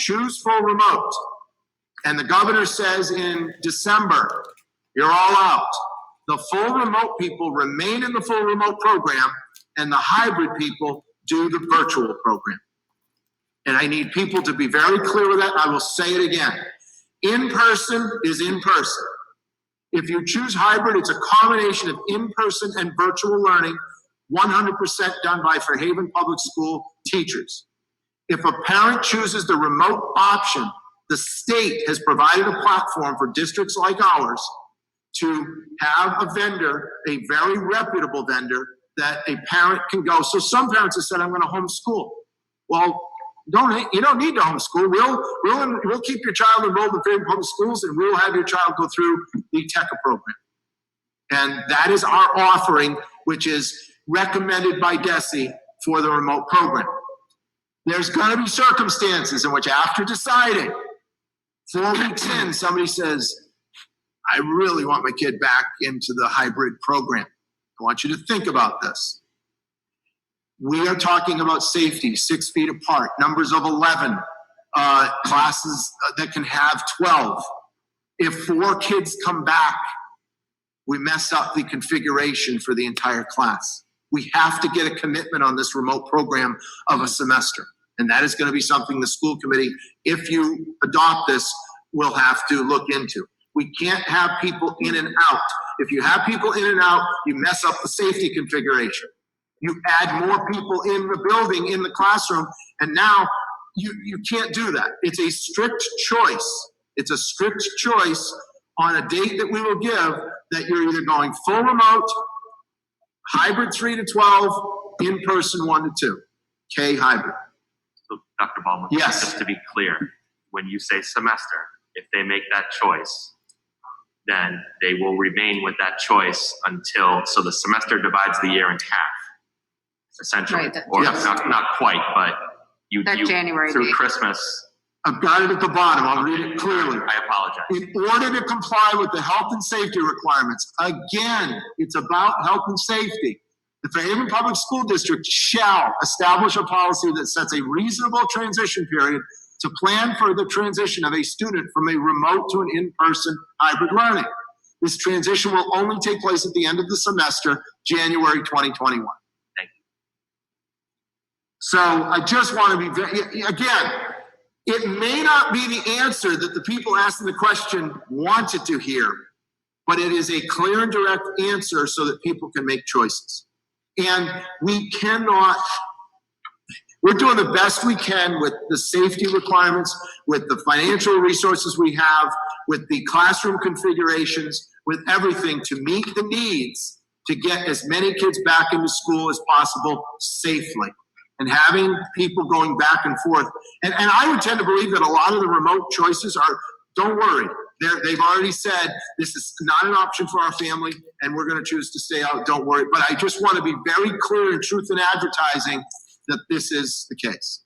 choose full remote, and the governor says in December, you're all out, the full remote people remain in the full remote program, and the hybrid people do the virtual program. And I need people to be very clear with that. I will say it again. In-person is in-person. If you choose hybrid, it's a combination of in-person and virtual learning, 100% done by Fairhaven Public School teachers. If a parent chooses the remote option, the state has provided a platform for districts like ours to have a vendor, a very reputable vendor, that a parent can go. So some parents have said, I'm going to homeschool. Well, you don't need to homeschool. We'll keep your child enrolled in Fairhaven Public Schools, and we'll have your child go through the TECA program. And that is our offering, which is recommended by DESE for the remote program. There's going to be circumstances in which, after deciding, 4 weeks in, somebody says, I really want my kid back into the hybrid program. I want you to think about this. We are talking about safety, 6 feet apart, numbers of 11, classes that can have 12. If 4 kids come back, we mess up the configuration for the entire class. We have to get a commitment on this remote program of a semester. And that is going to be something the school committee, if you adopt this, will have to look into. We can't have people in and out. If you have people in and out, you mess up the safety configuration. You add more people in the building, in the classroom, and now you can't do that. It's a strict choice. It's a strict choice on a date that we will give that you're either going full remote, hybrid 3 to 12, in-person 1 to 2, K hybrid. So Dr. Ballmer, yes. Just to be clear, when you say semester, if they make that choice, then they will remain with that choice until, so the semester divides the year in half, essentially. Right, or yes. not quite, but you January through date. Christmas. I've got it at the bottom. I'll read it clearly. I apologize. In order to comply with the health and safety requirements, again, it's about health and safety. The Fairhaven Public School District shall establish a policy that sets a reasonable transition period to plan for the transition of a student from a remote to an in-person hybrid learning. This transition will only take place at the end of the semester, January 2021. Thank you. So I just want to be very, again, it may not be the answer that the people asking the question wanted to hear, but it is a clear and direct answer so that people can make choices. And we're doing the best we can with the safety requirements, with the financial resources we have, with the classroom configurations, with everything to meet the needs to get as many kids back into school as possible safely. And having people going back and forth. And I would tend to believe that a lot of the remote choices are, don't worry. They've already said this is not an option for our family and we're going to choose to stay out. Don't worry. But I just want to be very clear in truth in advertising that this is the case.